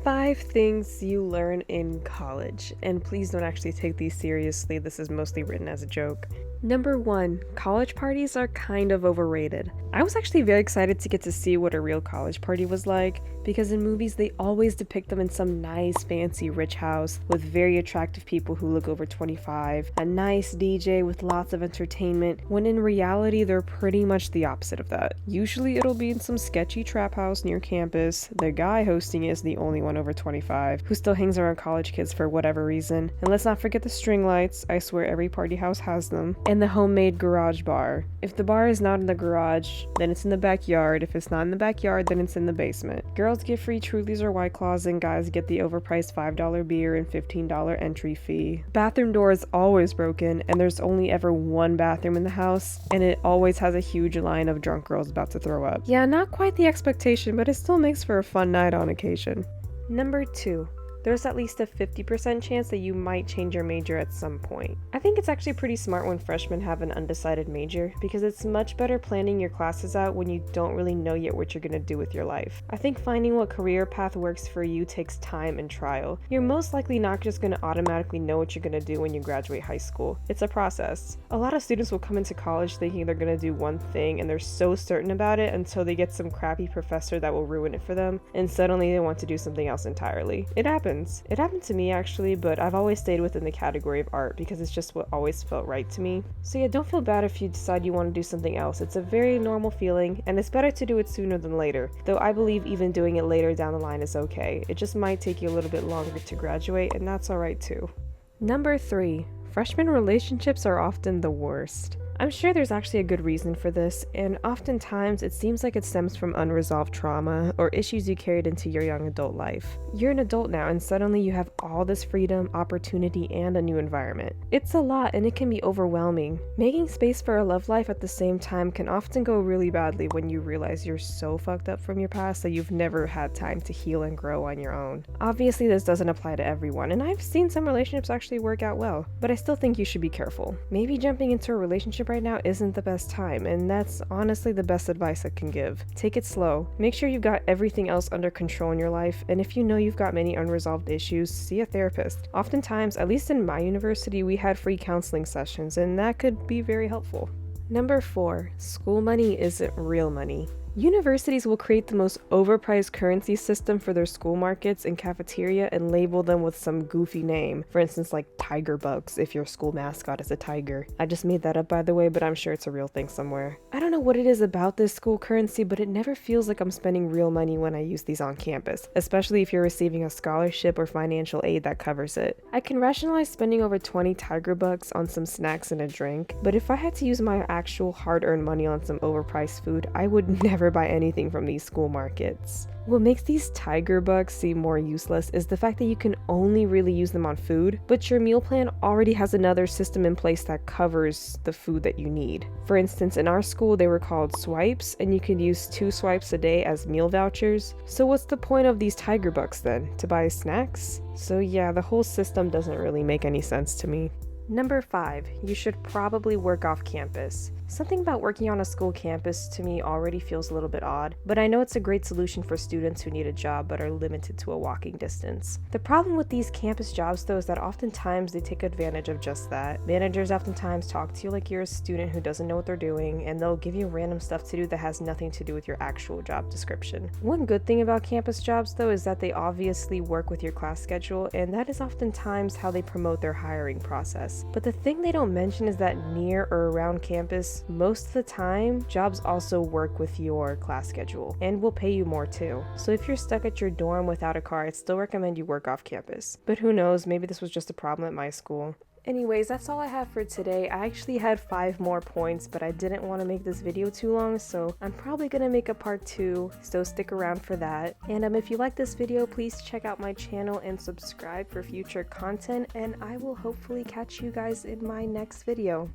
5 things you learn in college. And please don't actually take these seriously, this is mostly written as a joke. Number 1, college parties are kind of overrated. I was actually very excited to get to see what a real college party was like, because in movies they always depict them in some nice, fancy, rich house with very attractive people who look over 25, a nice DJ with lots of entertainment, when in reality they're pretty much the opposite of that. Usually it'll be in some sketchy trap house near campus, the guy hosting is the only one over 25, who still hangs around college kids for whatever reason, and let's not forget the string lights, I swear every party house has them, and the homemade garage bar. If the bar is not in the garage, then it's in the backyard. If it's not in the backyard, then it's in the basement. Girls get free Trulies or White Claws, and guys get the overpriced $5 beer and $15 entry fee. Bathroom door is always broken, and there's only ever one bathroom in the house, and it always has a huge line of drunk girls about to throw up. Yeah, not quite the expectation, but it still makes for a fun night on occasion. Number 2. There's at least a 50% chance that you might change your major at some point. I think it's actually pretty smart when freshmen have an undecided major, because it's much better planning your classes out when you don't really know yet what you're going to do with your life. I think finding what career path works for you takes time and trial. You're most likely not just going to automatically know what you're going to do when you graduate high school. It's a process. A lot of students will come into college thinking they're going to do one thing and they're so certain about it until they get some crappy professor that will ruin it for them, and suddenly they want to do something else entirely. It happens. It happened to me actually, but I've always stayed within the category of art because it's just what always felt right to me. So yeah, don't feel bad if you decide you want to do something else. It's a very normal feeling, and it's better to do it sooner than later. Though I believe even doing it later down the line is okay. It just might take you a little bit longer to graduate, and that's alright too. Number 3. Freshman relationships are often the worst. I'm sure there's actually a good reason for this, and oftentimes it seems like it stems from unresolved trauma or issues you carried into your young adult life. You're an adult now, and suddenly you have all this freedom, opportunity, and a new environment. It's a lot, and it can be overwhelming. Making space for a love life at the same time can often go really badly when you realize you're so fucked up from your past that you've never had time to heal and grow on your own. Obviously, this doesn't apply to everyone, and I've seen some relationships actually work out well, but I still think you should be careful. Maybe jumping into a relationship right now isn't the best time, and that's honestly the best advice I can give. Take it slow. Make sure you've got everything else under control in your life, and if you know you've got many unresolved issues, see a therapist. Oftentimes, at least in my university, we had free counseling sessions, and that could be very helpful. Number 4. School money isn't real money. Universities will create the most overpriced currency system for their school markets and cafeteria and label them with some goofy name. For instance, like Tiger Bucks if your school mascot is a tiger. I just made that up by the way, but I'm sure it's a real thing somewhere. I don't know what it is about this school currency, but it never feels like I'm spending real money when I use these on campus, especially if you're receiving a scholarship or financial aid that covers it. I can rationalize spending over 20 Tiger Bucks on some snacks and a drink, but if I had to use my actual hard-earned money on some overpriced food, I would never buy anything from these school markets. What makes these Tiger Bucks seem more useless is the fact that you can only really use them on food, but your meal plan already has another system in place that covers the food that you need. For instance, in our school they were called swipes, and you could use 2 swipes a day as meal vouchers. So what's the point of these Tiger Bucks then? To buy snacks? So yeah, the whole system doesn't really make any sense to me. Number 5. You should probably work off campus. Something about working on a school campus to me already feels a little bit odd, but I know it's a great solution for students who need a job but are limited to a walking distance. The problem with these campus jobs though is that oftentimes they take advantage of just that. Managers oftentimes talk to you like you're a student who doesn't know what they're doing, and they'll give you random stuff to do that has nothing to do with your actual job description. One good thing about campus jobs though is that they obviously work with your class schedule, and that is oftentimes how they promote their hiring process. But the thing they don't mention is that near or around campus, most of the time, jobs also work with your class schedule and will pay you more too. So if you're stuck at your dorm without a car, I'd still recommend you work off campus. But who knows, maybe this was just a problem at my school. Anyways, that's all I have for today. I actually had 5 more points, but I didn't want to make this video too long, so I'm probably gonna make a part 2, so stick around for that. And if you like this video, please check out my channel and subscribe for future content, and I will hopefully catch you guys in my next video.